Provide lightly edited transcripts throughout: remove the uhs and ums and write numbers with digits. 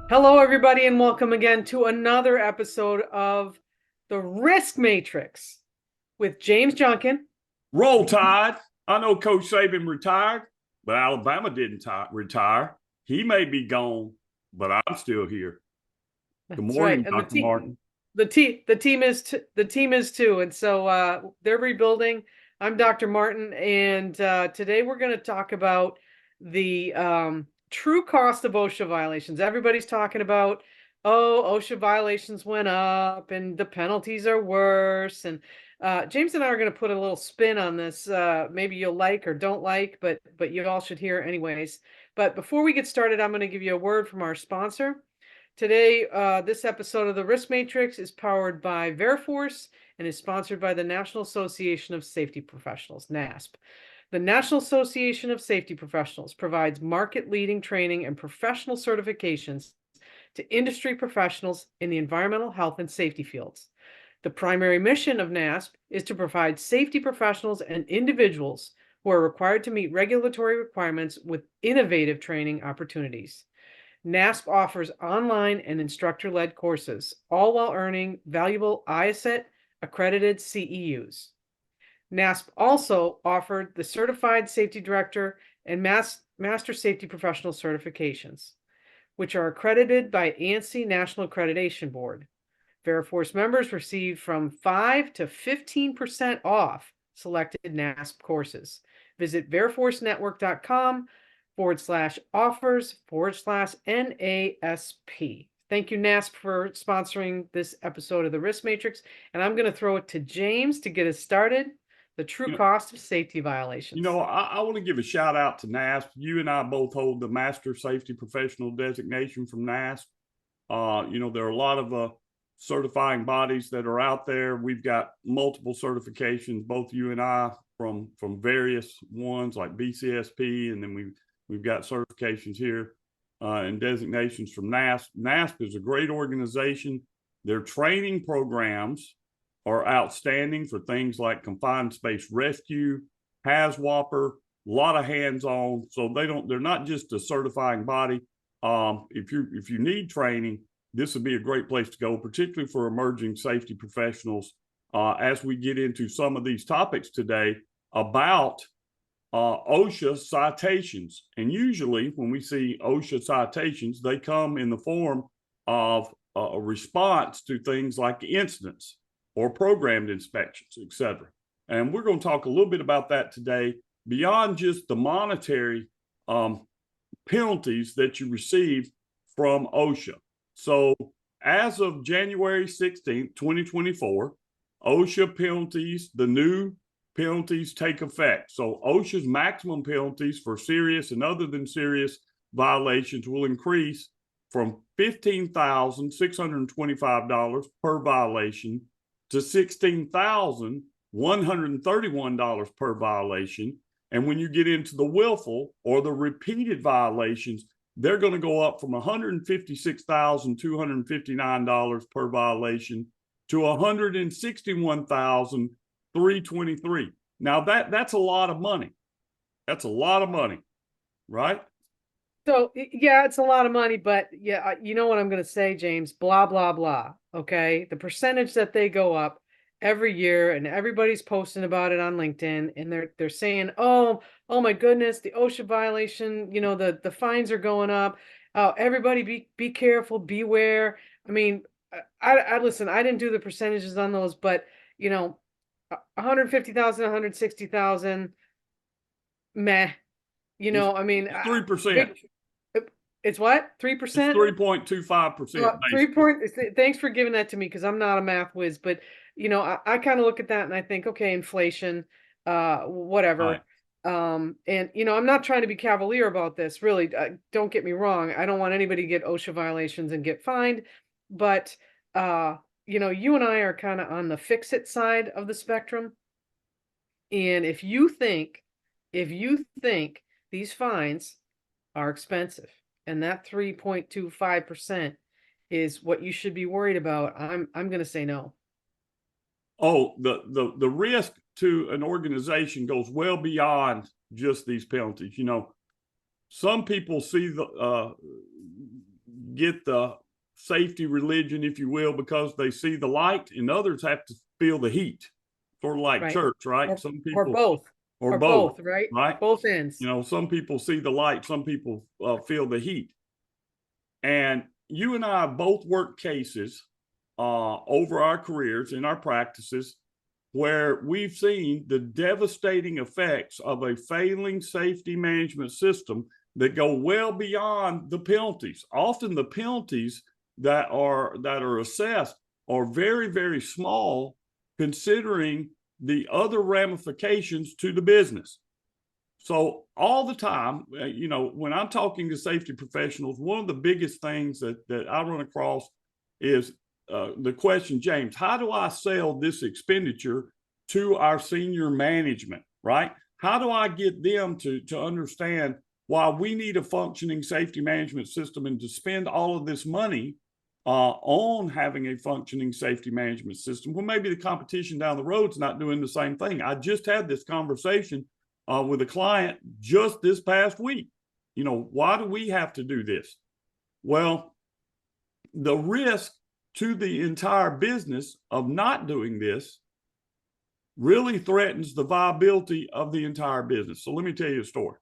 Hello, everybody, and welcome again to another episode of the Risk Matrix with James Junkin. Roll Tide. I know Coach Saban retired, but Alabama didn't retire. He may be gone, but I'm still here. Good That's right, morning, and Dr. Martin. the team is too, and so they're rebuilding. I'm Dr. Martin, and today we're going to talk about the true cost of OSHA violations. Everybody's talking about, oh, OSHA violations went up, and the penalties are worse. And James and I are going to put a little spin on this. Maybe you'll like or don't like, but you all should hear anyways. But before we get started, I'm going to give you a word from our sponsor. Today, this episode of the Risk Matrix is powered by Veriforce and is sponsored by the National Association of Safety Professionals, NASP. The National Association of Safety Professionals provides market-leading training and professional certifications to industry professionals in the environmental health and safety fields. The primary mission of NASP is to provide safety professionals and individuals who are required to meet regulatory requirements with innovative training opportunities. NASP offers online and instructor-led courses, all while earning valuable IACET accredited CEUs. NASP also offered the Certified Safety Director and Master Safety Professional certifications, which are accredited by ANSI National Accreditation Board. Veriforce members receive from 5 to 15% off selected NASP courses. Visit veriforcenetwork.com/offers/NASP. Thank you, NASP, for sponsoring this episode of the Risk Matrix. And I'm going to throw it to James to get us started. The true cost of safety violations. I want to give a shout out to NASP. You and I both hold the Master Safety Professional designation from NASP. There are a lot of certifying bodies that are out there. We've got multiple certifications, both you and I, from various ones like BCSP, and then we've got certifications here and designations from NASP. NASP is a great organization. Their training programs are outstanding for things like confined space rescue, HAZWOPER, a lot of hands-on. So they're not just a certifying body. If you need training, this would be a great place to go, particularly for emerging safety professionals. As we get into some of these topics today about OSHA citations. And usually when we see OSHA citations, they come in the form of a response to things like incidents or programmed inspections, et cetera. And we're going to talk a little bit about that today, beyond just the monetary penalties that you receive from OSHA. So as of January 16th, 2024, OSHA penalties, the new penalties take effect. So OSHA's maximum penalties for serious and other than serious violations will increase from $15,625 per violation to $16,131 per violation. And when you get into the willful or the repeated violations, they're going to go up from $156,259 per violation to $161,323. Now that's a lot of money. That's a lot of money, right? So yeah, it's a lot of money, but yeah, you know what I'm going to say, James, blah, blah, blah. Okay. The percentage that they go up every year and everybody's posting about it on LinkedIn and they're saying, oh my goodness, the OSHA violation, the fines are going up. Oh, everybody be careful, beware. I mean, I listen, I didn't do the percentages on those, but 150,000, 160,000, meh. I mean, 3%. It's what? It's 3%? 3.25%. 3 point. Thanks for giving that to me because I'm not a math whiz, but I kind of look at that and I think, okay, inflation, whatever. Right. And I'm not trying to be cavalier about this, really. Don't get me wrong. I don't want anybody to get OSHA violations and get fined, but you and I are kind of on the fix it side of the spectrum. And if you think these fines are expensive, and that 3.25% is what you should be worried about, I'm going to say no. Oh, the risk to an organization goes well beyond just these penalties. Some people see get the safety religion, if you will, because they see the light, and others have to feel the heat, sort of like Right. church, right? Or, Some or people, both. or Or both, both, right? right? Both ends. You know, some people see the light, some people feel the heat. And you and I both worked cases over our careers in our practices where we've seen the devastating effects of a failing safety management system that go well beyond the penalties. Often the penalties that are assessed are very, very small considering the other ramifications to the business. So all the time, you know, when I'm talking to safety professionals, one of the biggest things that I run across is the question, James, how do I sell this expenditure to our senior management, right? How do I get them to understand why we need a functioning safety management system and to spend all of this money on having a functioning safety management system? Well, maybe the competition down the road is not doing the same thing. I just had this conversation with a client just this past week. You know, why do we have to do this? Well, the risk to the entire business of not doing this really threatens the viability of the entire business. So let me tell you a story.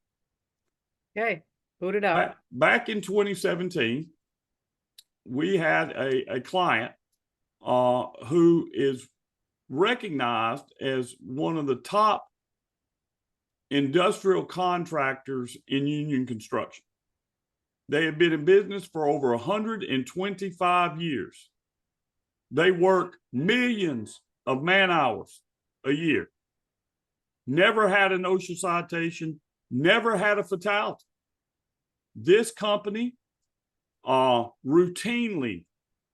Okay, boot it out. Back in 2017, we had a client who is recognized as one of the top industrial contractors in union construction. They have been in business for over 125 years. They work millions of man hours a year. Never had an OSHA citation, never had a fatality. This company routinely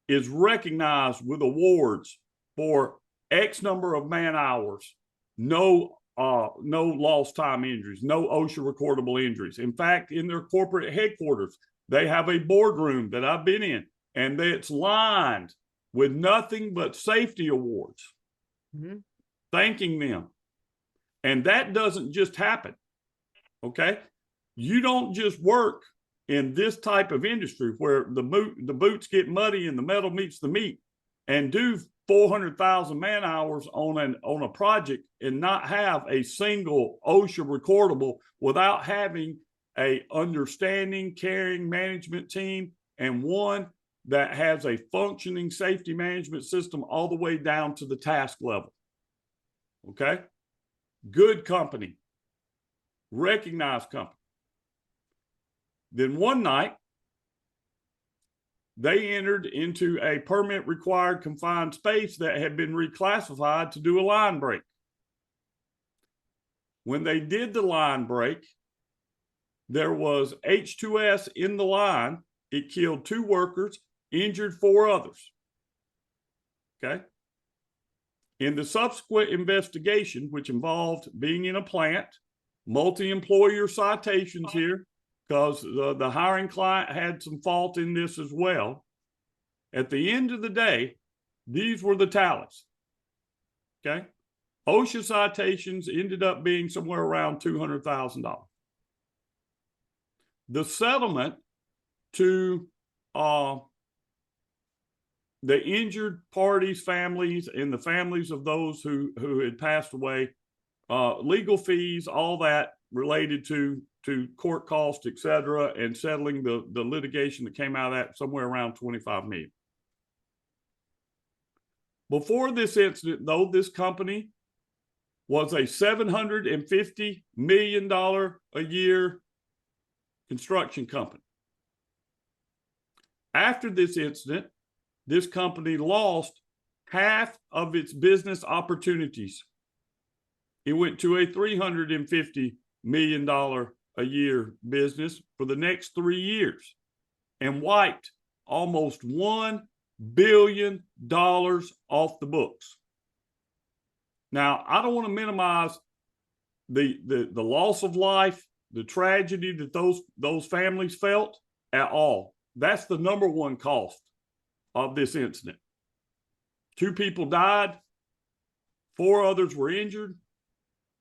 is recognized with awards for X number of man hours, no lost time injuries, no OSHA recordable injuries. In fact, in their corporate headquarters, they have a boardroom that I've been in, and it's lined with nothing but safety awards, thanking them. And that doesn't just happen, okay? You don't just work in this type of industry where the boots get muddy and the metal meets the meat and do 400,000 man hours on a project and not have a single OSHA recordable without having a understanding, caring management team and one that has a functioning safety management system all the way down to the task level. Okay? Good company, recognized company. Then one night, they entered into a permit required confined space that had been reclassified to do a line break. When they did the line break, there was H2S in the line. It killed 2 workers, injured 4 others. Okay. In the subsequent investigation, which involved being in a plant, multi-employer citations here, because the hiring client had some fault in this as well. At the end of the day, these were the tallies. Okay. OSHA citations ended up being somewhere around $200,000. The settlement to the injured parties' families and the families of those who had passed away, legal fees, all that related to court costs, et cetera, and settling the litigation that came out of that, somewhere around $25 million. Before this incident, though, this company was a $750 million a year construction company. After this incident, this company lost half of its business opportunities. It went to a $350 million a year business for the next 3 years and wiped almost $1 billion off the books. Now, I don't want to minimize the loss of life, the tragedy that those families felt at all. That's the number one cost of this incident. 2 people died, 4 others were injured,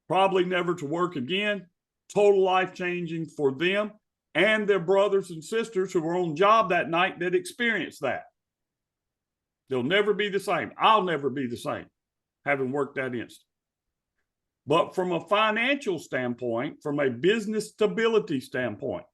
probably never to work again, total life changing for them and their brothers and sisters who were on job that night that experienced that. They'll never be the same. I'll never be the same, having worked that instant. But from a financial standpoint, from a business stability standpoint,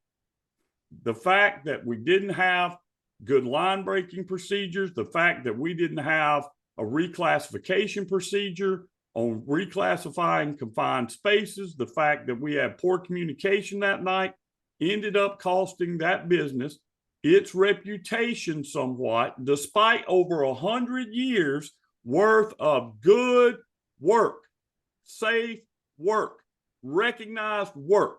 the fact that we didn't have good line breaking procedures, the fact that we didn't have a reclassification procedure on reclassifying confined spaces, the fact that we had poor communication that night ended up costing that business its reputation somewhat, despite over 100 years worth of good work, safe work, recognized work.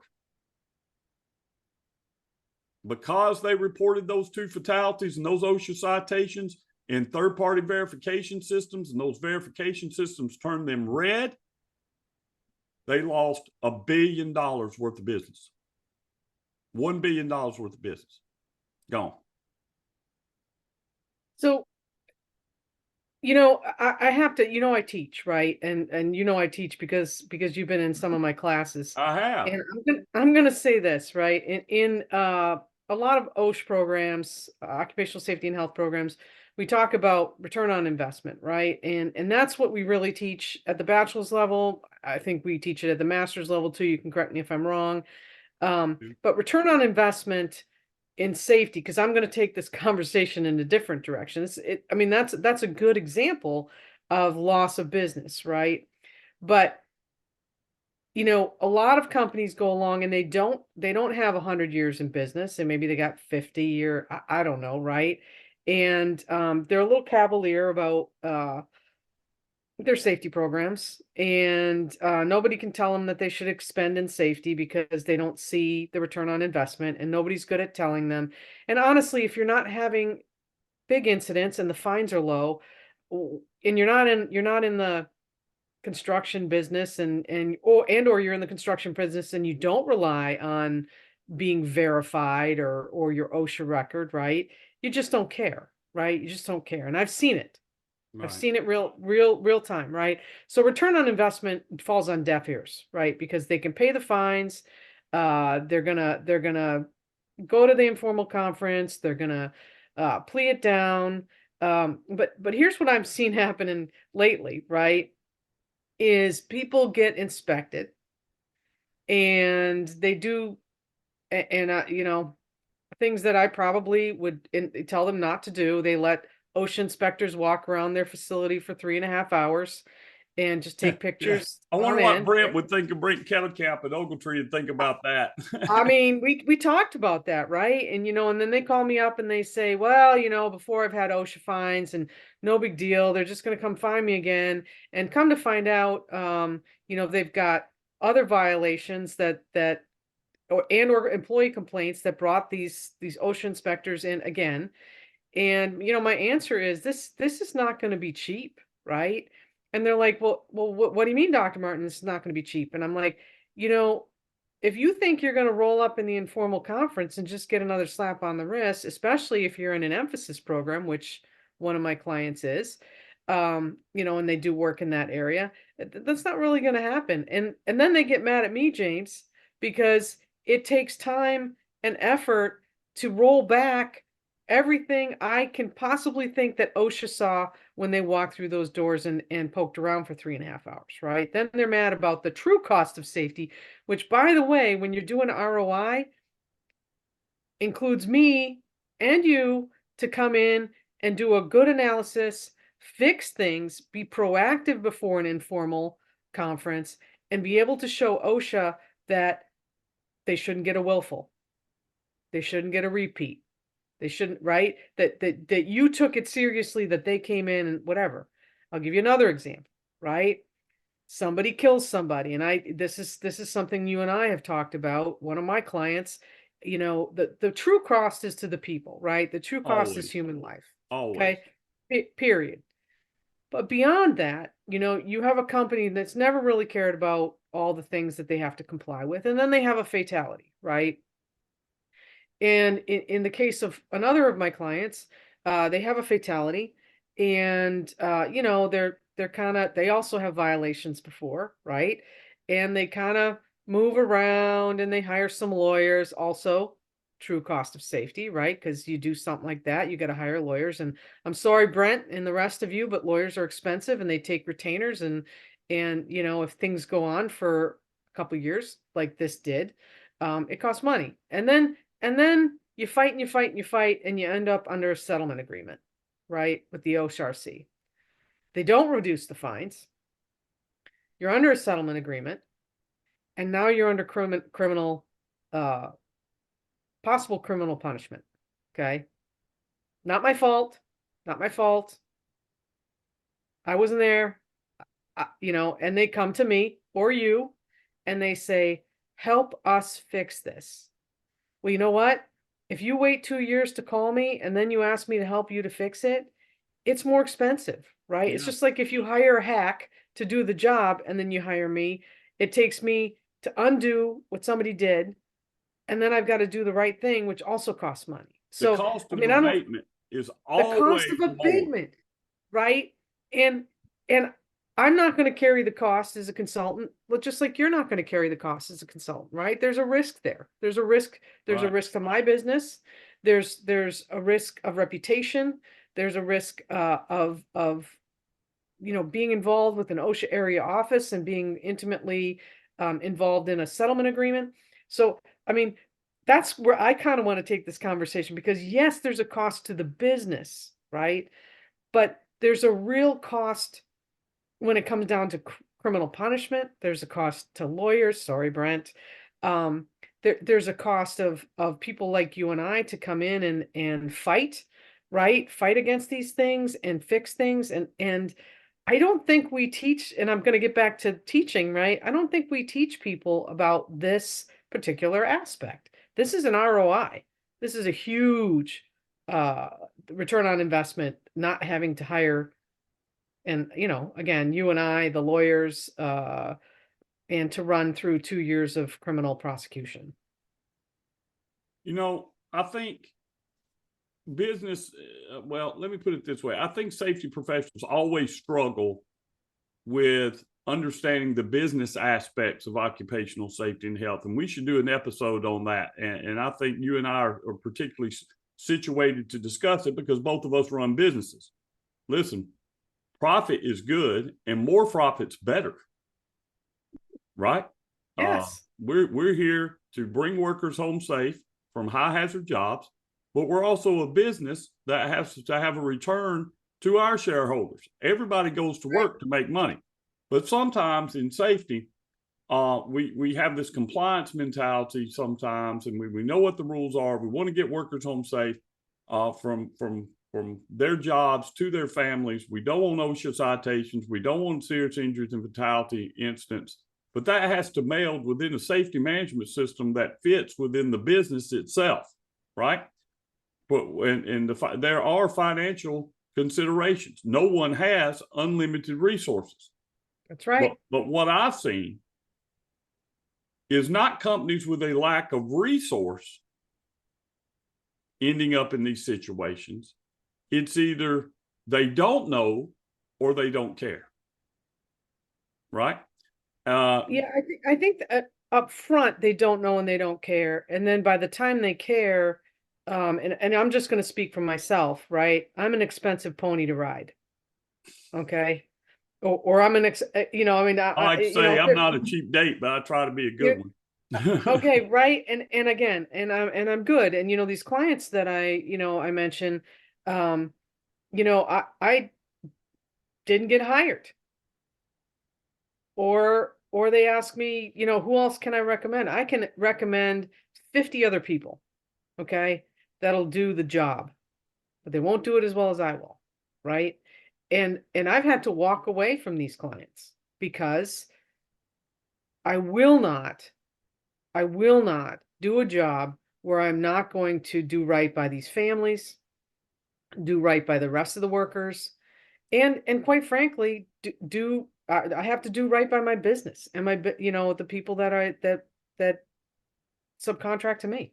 Because they reported those 2 fatalities and those OSHA citations in third-party verification systems, and those verification systems turned them red, they lost $1 billion worth of business. $1 billion worth of business. Gone. So, I have to, I teach, right? And I teach because you've been in some of my classes. I have. And I'm gonna say this, right? In a lot of OSHA programs, occupational safety and health programs, we talk about return on investment, right? And that's what we really teach at the bachelor's level. I think we teach it at the master's level too. You can correct me if I'm wrong. But return on investment in safety, because I'm going to take this conversation in a different direction. That's a good example of loss of business, right? But a lot of companies go along and they don't have 100 years in business, and maybe they got 50, or I don't know, right? And they're a little cavalier about their safety programs, and nobody can tell them that they should expend in safety because they don't see the return on investment, and nobody's good at telling them. And honestly, if you're not having big incidents and the fines are low, and you're not in the construction business, or you're in the construction business and you don't rely on being verified or your OSHA record, right? You just don't care, right? You just don't care. And I've seen it. Right. I've seen it real time, right? So return on investment falls on deaf ears, right? Because they can pay the fines. They're gonna go to the informal conference. They're gonna plea it down. But here's what I've seen happening lately, right? Is people get inspected, and they do, and things that I probably would tell them not to do. They let OSHA inspectors walk around their facility for 3.5 hours and just take pictures. I wonder what Brent would think of Brent Kellecamp at Ogletree and think about that. I mean, we talked about that, right? And and then they call me up and they say, well, before I've had OSHA fines and no big deal, they're just going to come find me again. And come to find out, they've got other violations or employee complaints that brought these OSHA inspectors in again. And my answer is this is not going to be cheap, right? And they're like, well, what do you mean, Dr. Martin, this is not going to be cheap? And I'm like, if you think you're going to roll up in the informal conference and just get another slap on the wrist, especially if you're in an emphasis program, which one of my clients is, and they do work in that area, that's not really going to happen. And then they get mad at me, James, because it takes time and effort to roll back everything I can possibly think that OSHA saw when they walked through those doors and poked around for 3.5 hours, right? Then they're mad about the true cost of safety, which, by the way, when you're doing ROI, includes me and you to come in and do a good analysis, fix things, be proactive before an informal conference, and be able to show OSHA that they shouldn't get a willful. They shouldn't get a repeat. They shouldn't, right? That you took it seriously, that they came in and whatever. I'll give you another example, right? Somebody kills somebody, and this is something you and I have talked about. One of my clients, the true cost is to the people, right? The true cost is human life. Always. Okay. Period. But beyond that, you have a company that's never really cared about all the things that they have to comply with, and then they have a fatality, right? And in the case of another of my clients, they have a fatality, and they also have violations before, right? And they kind of move around, and they hire some lawyers also true cost of safety, right? Because you do something like that, you got to hire lawyers. And I'm sorry, Brent and the rest of you, but lawyers are expensive and they take retainers. And if things go on for a couple years like this did, it costs money. And then you fight and you fight and you fight and you end up under a settlement agreement, right? With the OSHA. They don't reduce the fines. You're under a settlement agreement, and now you're under criminal possible criminal punishment. Okay. Not my fault. Not my fault. I wasn't there. And they come to me or you and they say, help us fix this. Well, you know what? If you wait 2 years to call me and then you ask me to help you to fix it, it's more expensive, right? It's Yeah. just like if you hire a hack to do the job and then you hire me, it takes me to undo what somebody did. And then I've got to do the right thing, which also costs money. The So, cost I of mean, I don't, abatement is the cost always of more. abatement, right? And I'm not going to carry the cost as a consultant, but just like you're not going to carry the cost as a consultant, right? There's a risk there. There's a risk. There's a Right. risk to my business. There's a risk of reputation. There's a risk of being involved with an OSHA area office and being intimately involved in a settlement agreement. So, I mean, that's where I kind of want to take this conversation, because yes, there's a cost to the business, right? But there's a real cost when it comes down to criminal punishment. There's a cost to lawyers. Sorry, Brent. There's a cost of people like you and I to come in and fight, right? Fight against these things and fix things. And I don't think we teach, and I'm going to get back to teaching, right? I don't think we teach people about this particular aspect. This is an ROI. This is a huge return on investment, not having to hire. And, again, you and I, the lawyers, and to run through 2 years of criminal prosecution. I think business, well, let me put it this way. I think safety professionals always struggle with understanding the business aspects of occupational safety and health. And we should do an episode on that. And I think you and I are particularly situated to discuss it because both of us run businesses. Listen, profit is good and more profit's better, right? Yes. We're here to bring workers home safe from high hazard jobs, but we're also a business that has to have a return to our shareholders. Everybody goes to work to make money, but sometimes in safety, we have this compliance mentality sometimes, and we know what the rules are. We want to get workers home safe from their jobs to their families. We don't want OSHA citations. We don't want serious injuries and fatality incidents. But that has to meld within a safety management system that fits within the business itself, right? But there are financial considerations. No one has unlimited resources. That's right. But what I've seen is not companies with a lack of resource ending up in these situations. It's either they don't know or they don't care, right? Yeah, I think that up front they don't know and they don't care, and then by the time they care, and I'm just going to speak for myself, right? I'm an expensive pony to ride, okay, or I'm an I mean, I like to say I'm not a cheap date, but I try to be a good one. okay, right, and again, and I'm good, and these clients that I mentioned, I didn't get hired. Or they ask me, who else can I recommend? I can recommend 50 other people, okay, that'll do the job, but they won't do it as well as I will, right? And I've had to walk away from these clients because I will not do a job where I'm not going to do right by these families, do right by the rest of the workers, and quite frankly, I have to do right by my business and the people that subcontract to me.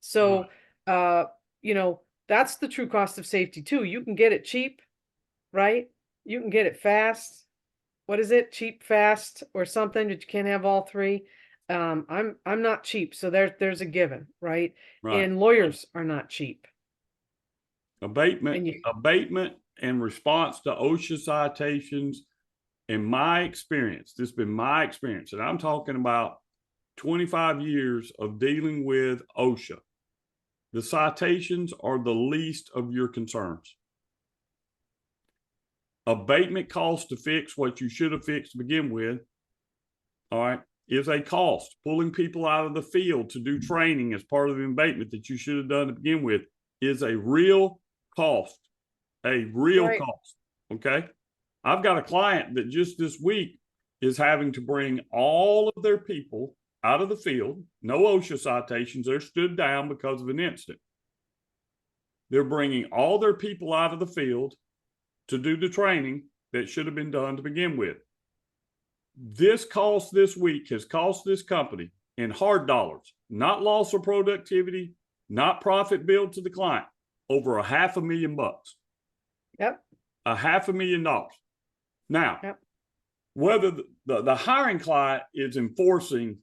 So, that's the true cost of safety too. You can get it cheap, right? You can get it fast. What is it? Cheap, fast, or something, but you can't have all three. I'm not cheap, so there's a given, right? Right. And lawyers are not cheap. Abatement, And you abatement and response to OSHA citations, in my experience, this has been my experience, and I'm talking about 25 years of dealing with OSHA. The citations are the least of your concerns. Abatement cost to fix what you should have fixed to begin with, all right, is a cost. Pulling people out of the field to do training as part of the abatement that you should have done to begin with is a real cost, a real right. cost. Okay. I've got a client that just this week is having to bring all of their people out of the field. No OSHA citations. They're stood down because of an incident. They're bringing all their people out of the field to do the training that should have been done to begin with. This cost this week has cost this company in hard dollars, not loss of productivity, not profit billed to the client, over $500,000. Yep. $500,000. Now, Yep. whether the hiring client is enforcing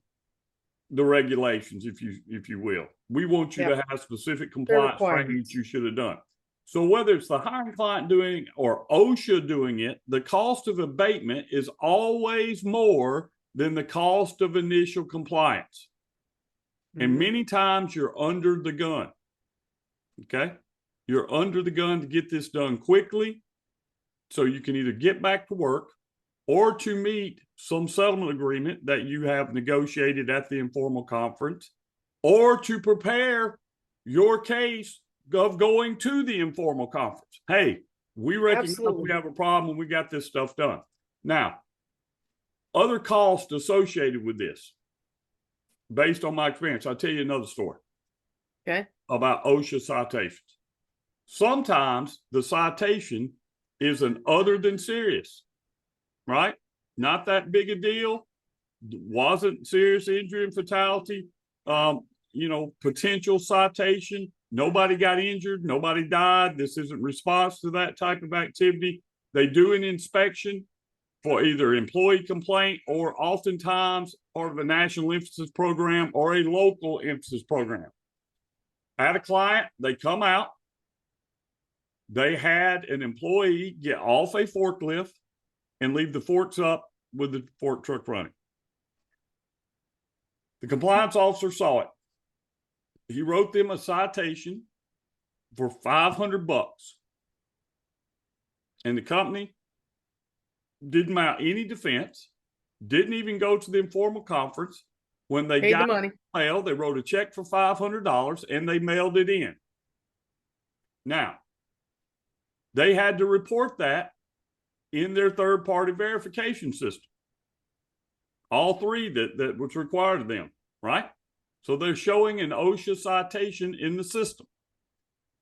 the regulations, if you will, we want you Yep. to have specific compliance training that you should have done. So whether it's the hiring client doing it or OSHA doing it, the cost of abatement is always more than the cost of initial compliance. And many times you're under the gun. Okay. You're under the gun to get this done quickly so you can either get back to work or to meet some settlement agreement that you have negotiated at the informal conference, or to prepare your case of going to the informal conference. Hey, we recognize we have a problem and we got this stuff done. Now, other costs associated with this, based on my experience, I'll tell you another story. Okay. About OSHA citations. Sometimes the citation is an other than serious, right? Not that big a deal. Wasn't serious injury and fatality. Potential citation. Nobody got injured. Nobody died. This isn't response to that type of activity. They do an inspection for either employee complaint or oftentimes part of a national emphasis program or a local emphasis program. I had a client, they come out, they had an employee get off a forklift and leave the forks up with the fork truck running. The compliance officer saw it. He wrote them a citation for $500. And the company didn't mount any defense, didn't even go to the informal conference. When they got the money, they wrote a check for $500 and they mailed it in. Now, they had to report that in their third-party verification system. All three that was required of them, right? So they're showing an OSHA citation in the system.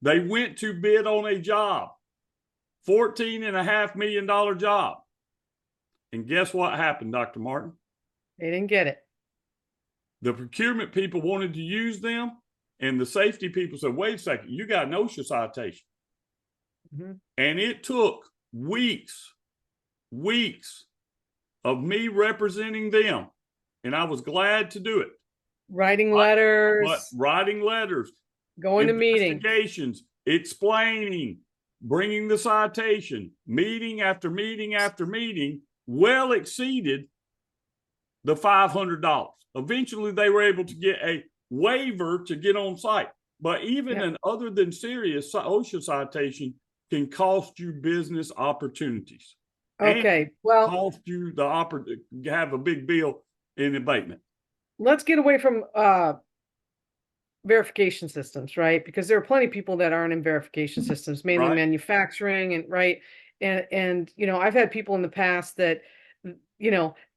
They went to bid on a job, $14.5 million job. And guess what happened, Dr. Martin? They didn't get it. The procurement people wanted to use them, and the safety people said, wait a second, you got an OSHA citation. And it took weeks of me representing them, and I was glad to do it. Writing letters, going to meetings, investigations, explaining, bringing the citation, meeting after meeting after meeting, well exceeded the $500. Eventually, they were able to get a waiver to get on site. But even an other than serious OSHA citation can cost you business opportunities. Okay, well, cost you the opportunity to have a big bill in abatement. Let's get away from verification systems, right? Because there are plenty of people that aren't in verification systems, mainly manufacturing, and I've had people in the past that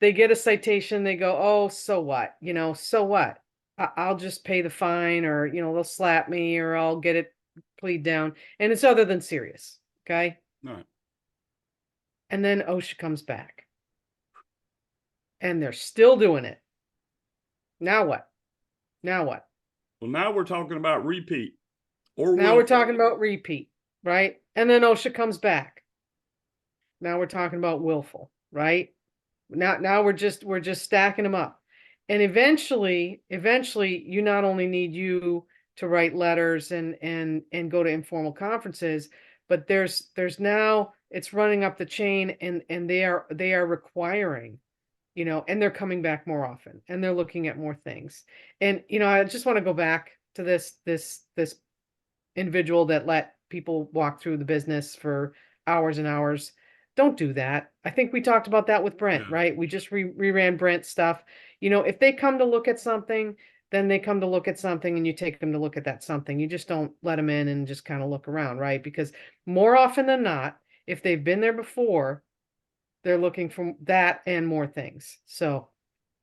they get a citation, they go, oh, so what? So what? I'll just pay the fine, or they'll slap me, or I'll get it plead down, and it's other than serious. Okay. Right. And then OSHA comes back and they're still doing it. Now what? Well, now we're talking about repeat. We're talking about repeat, right? And then OSHA comes back. Now we're talking about willful, right? Now we're just stacking them up. And eventually, you not only need you to write letters and go to informal conferences, but there's now it's running up the chain and they are requiring, and they're coming back more often and they're looking at more things. And I just want to go back to this individual that let people walk through the business for hours and hours. Don't do that. I think we talked about that with Brent, Yeah. right? We just reran Brent stuff. If they come to look at something, then they come to look at something and you take them to look at that something. You just don't let them in and just kind of look around, right? Because more often than not, if they've been there before, they're looking for that and more things. So,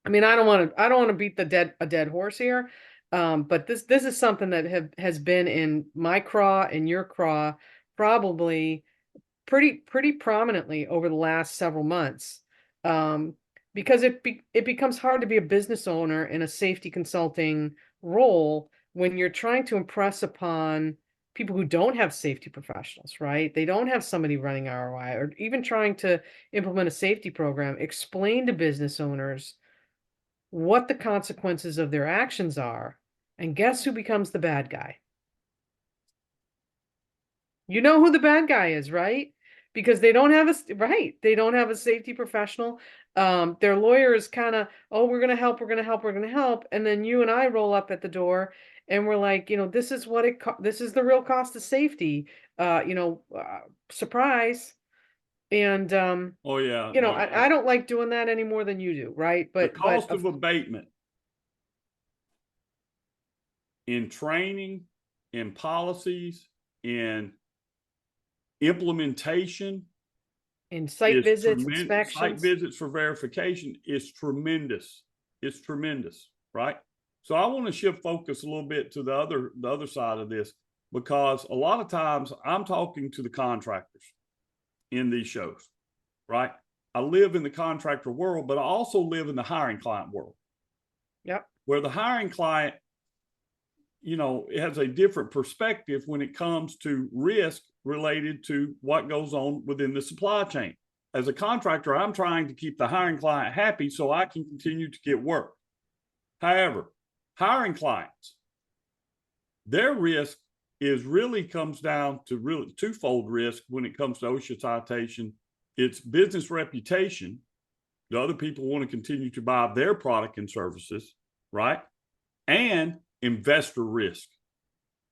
I mean, I don't want to beat a dead horse here. But this is something that has been in my craw and your craw probably pretty prominently over the last several months. Because it becomes hard to be a business owner in a safety consulting role when you're trying to impress upon people who don't have safety professionals, right? They don't have somebody running ROI or even trying to implement a safety program. Explain to business owners what the consequences of their actions are, and guess who becomes the bad guy? You know who the bad guy is, right? Because they don't have they don't have a safety professional. Their lawyer is kind of, oh, we're gonna help, we're gonna help, we're gonna help, and then you and I roll up at the door, and we're like, this is this is the real cost of safety. Surprise. And Oh yeah. I don't like doing that any more than you do, right? The But cost of abatement in training, in policies, in implementation, in site visits, site inspections. visits for verification is tremendous. It's tremendous, right? So I want to shift focus a little bit to the other side of this, because a lot of times I'm talking to the contractors in these shows, right? I live in the contractor world, but I also live in the hiring client world. Yep. Where the hiring client, it has a different perspective when it comes to risk related to what goes on within the supply chain. As a contractor, I'm trying to keep the hiring client happy so I can continue to get work. However, hiring clients, their risk really comes down to really twofold risk when it comes to OSHA citation. It's business reputation. The other people want to continue to buy their product and services, right? And investor risk.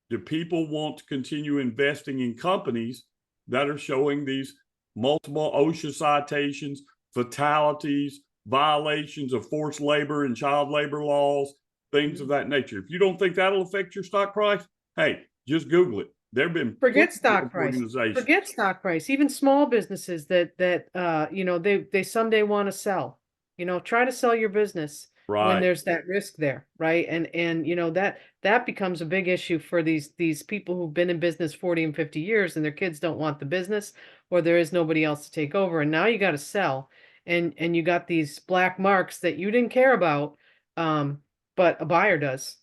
Do people want to continue investing in companies that are showing these multiple OSHA citations, fatalities, violations of forced labor and child labor laws, things of that nature? If you don't think that'll affect your stock price, hey, just Google it. There have been Forget stock price. organizations. Forget stock price. Even small businesses that they someday want to sell. Try to sell your business when there's that risk there, right? And that becomes a big issue for these people who've been in business 40 and 50 years and their kids don't want the business, or there is nobody else to take over. And now you got to sell, and you got these black marks that you didn't care about, but a buyer does.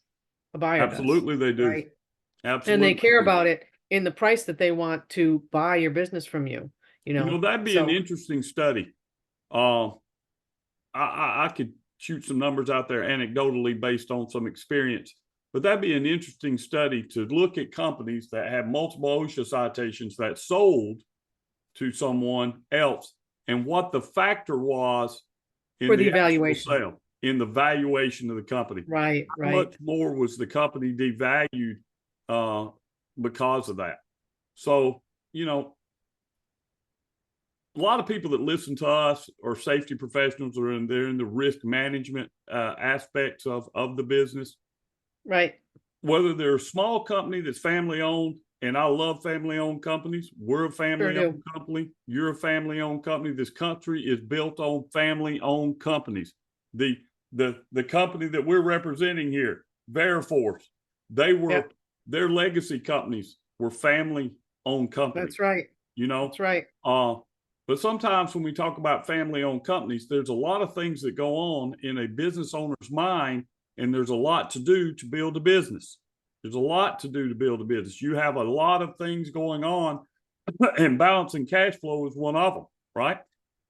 A buyer Absolutely does, they do. right? Absolutely. And they care about it in the price that they want to buy your business from you. That'd be an interesting study. I could shoot some numbers out there anecdotally based on some experience, but that'd be an interesting study to look at companies that have multiple OSHA citations that sold to someone else and what the factor was in for the the actual evaluation. sale, in the valuation of the company. Right. How much more was the company devalued because of that? So, a lot of people that listen to us are safety professionals, they're in the risk management aspects of the business. Right. Whether they're a small company that's family owned, and I love family owned companies. We're a family owned company. You're a family owned company. This country is built on family owned companies. The company that we're representing here, Veriforce, their legacy companies were family owned companies. That's right. That's right. But sometimes when we talk about family owned companies, there's a lot of things that go on in a business owner's mind, and there's a lot to do to build a business. There's a lot to do to build a business. You have a lot of things going on, and balancing cash flow is one of them, right?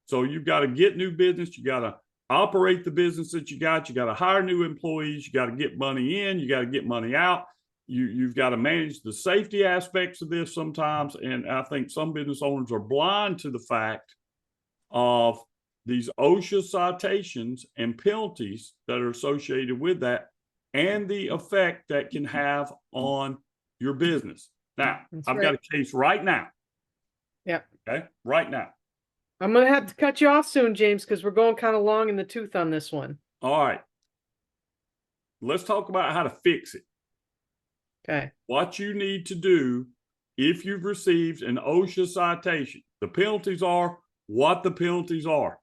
So you've got to get new business. You got to operate the business that you got. You got to hire new employees. You got to get money in. You got to get money out. You've got to manage the safety aspects of this sometimes. And I think some business owners are blind to the fact of these OSHA citations and penalties that are associated with that and the effect that can have on your business. Now, I've got a case right now. Yeah. Okay. Right now. I'm going to have to cut you off soon, James, because we're going kind of long in the tooth on this one. All right. Let's talk about how to fix it. Okay. What you need to do if you've received an OSHA citation. The penalties are what the penalties are.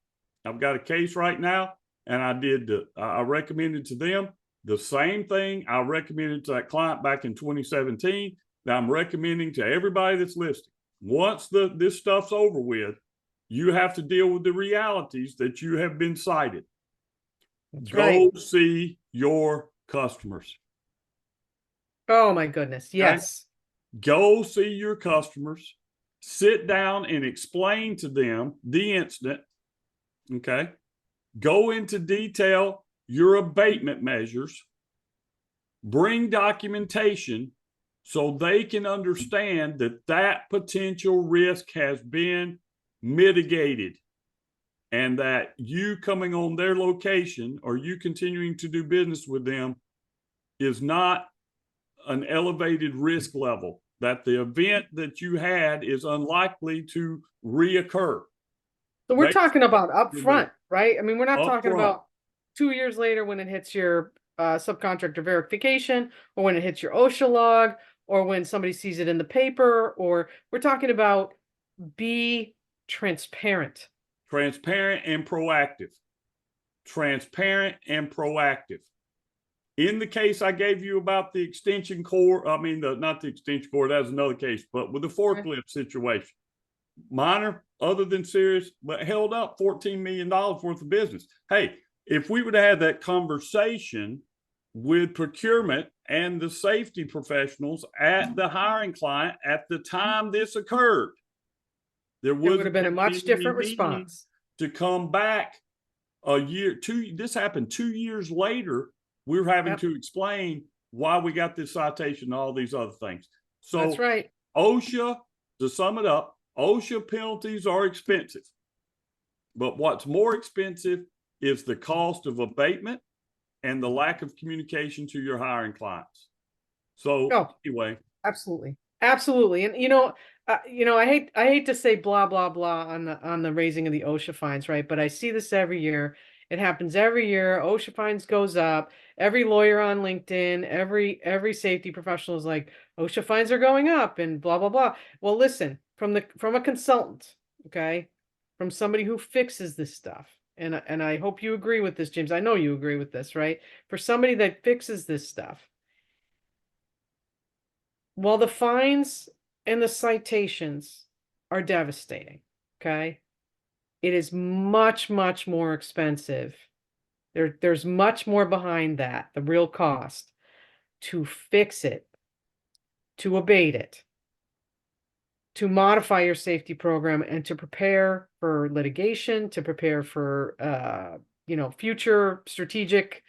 I've got a case right now, and I recommended to them the same thing I recommended to that client back in 2017 that I'm recommending to everybody that's listening. Once this stuff's over with, you have to deal with the realities that you have been cited. That's Go right. see your customers. Oh my goodness. Yes. Okay? Go see your customers, sit down and explain to them the incident. Okay. Go into detail your abatement measures, bring documentation so they can understand that potential risk has been mitigated and that you coming on their location or you continuing to do business with them is not an elevated risk level, that the event that you had is unlikely to reoccur. So we're talking about upfront, right? I mean, we're not talking Upfront. about 2 years later when it hits your subcontractor verification or when it hits your OSHA log or when somebody sees it in the paper, or we're talking about be transparent. Transparent and proactive. Transparent and proactive. In the case I gave you about the extension cord, not the extension cord, that's another case, but with the forklift situation, minor, other than serious, but held up $14 million worth of business. Hey, if we would have had that conversation with procurement and the safety professionals at the hiring client at the time this occurred, there would have been a much different response. To come back a year, this happened 2 years later. We're having to explain why we got this citation and all these other things. So that's right. OSHA, to sum it up, OSHA penalties are expensive. But what's more expensive is the cost of abatement and the lack of communication to your hiring clients. So anyway. Absolutely. Absolutely. And I hate to say blah blah blah on the raising of the OSHA fines, right? But I see this every year. It happens every year. OSHA fines goes up. Every lawyer on LinkedIn, every safety professional is like, OSHA fines are going up and blah blah blah. Well, listen, from a consultant, okay, from somebody who fixes this stuff, and I hope you agree with this, James. I know you agree with this, right? For somebody that fixes this stuff, while the fines and the citations are devastating, okay, it is much, much more expensive. There's much more behind that, the real cost, to fix it, to abate it, to modify your safety program, and to prepare for litigation, to prepare for future strategic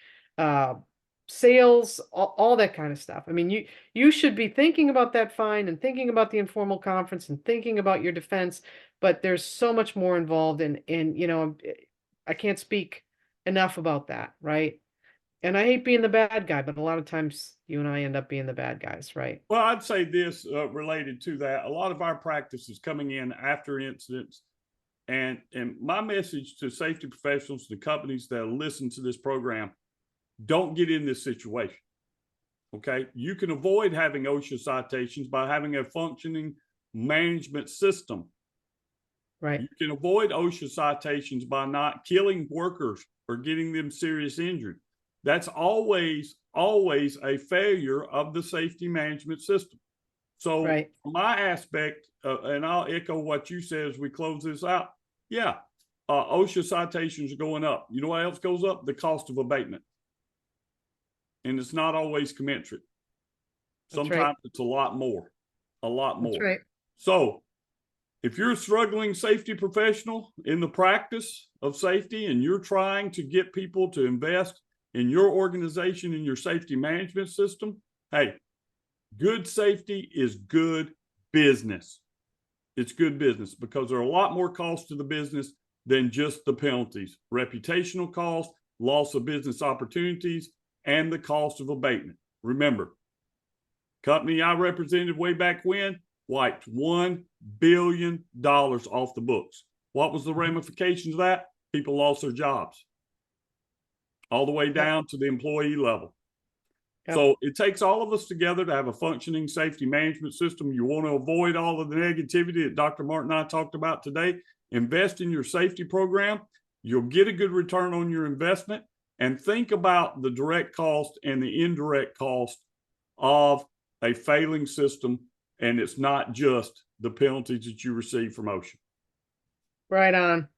sales, all that kind of stuff. I mean, you should be thinking about that fine and thinking about the informal conference and thinking about your defense, but there's so much more involved, and I can't speak enough about that, right? And I hate being the bad guy, but a lot of times you and I end up being the bad guys, right? Well, I'd say this related to that. A lot of our practice is coming in after incidents. And my message to safety professionals, to companies that listen to this program, don't get in this situation. Okay. You can avoid having OSHA citations by having a functioning management system. Right. You can avoid OSHA citations by not killing workers or getting them serious injured. That's always a failure of the safety management system. So from my aspect, and I'll echo what you said as we close this out. Yeah, OSHA citations are going up. You know what else goes up? The cost of abatement. And it's not always commensurate. Sometimes it's a lot more. That's right. So If you're a struggling safety professional in the practice of safety and you're trying to get people to invest in your organization and your safety management system, hey, good safety is good business. It's good business because there are a lot more costs to the business than just the penalties, reputational costs, loss of business opportunities, and the cost of abatement. Remember, company I represented way back when wiped $1 billion off the books. What was the ramifications of that? People lost their jobs all the way down to the employee level. Yep. So it takes all of us together to have a functioning safety management system. You want to avoid all of the negativity that Dr. Martin and I talked about today. Invest in your safety program. You'll get a good return on your investment. And think about the direct cost and the indirect cost of a failing system. And it's not just the penalties that you receive from OSHA. Right on.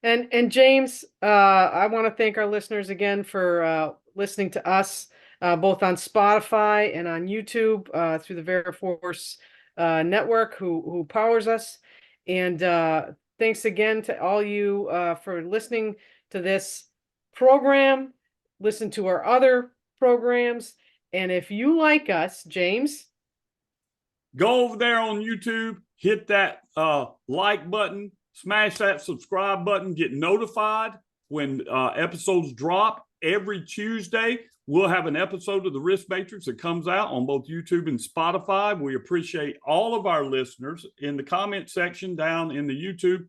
And James, I want to thank our listeners again for listening to us, both on Spotify and on YouTube through the Veriforce network who powers us. And thanks again to all you for listening to this program. Listen to our other programs. And if you like us, James, go over there on YouTube, hit that like button, smash that subscribe button, get notified when episodes drop. Every Tuesday, we'll have an episode of the Risk Matrix that comes out on both YouTube and Spotify. We appreciate all of our listeners. In the comment section down in the YouTube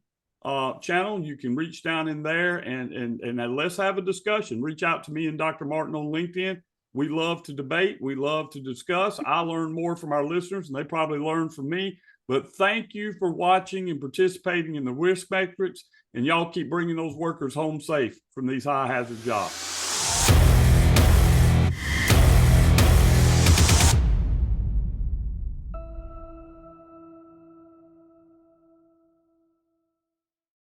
channel, you can reach down in there and let's have a discussion. Reach out to me and Dr. Martin on LinkedIn. We love to debate. We love to discuss. I learn more from our listeners, and they probably learn from me. But thank you for watching and participating in the Risk Matrix, and y'all keep bringing those workers home safe from these high hazard jobs.